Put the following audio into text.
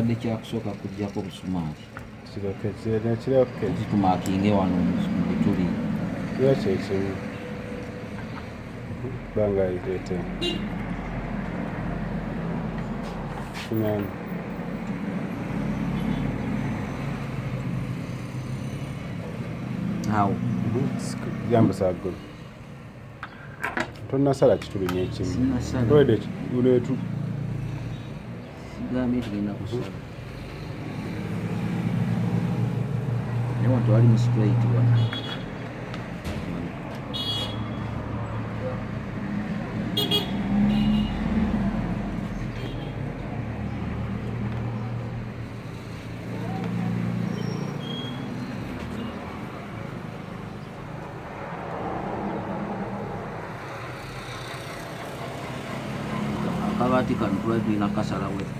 kyabadde kyakusooka kujjako obusumaali kiroke tumakinge wano wetuli kiba kyekimu banga ireete kinyami awo jambusa ggulu tonnasala kituli n'ekimu Sinnasala. wede uneetu sigambye tugenda kusala naye wantu wali mu straight wano akabaati kano tulina kasalawo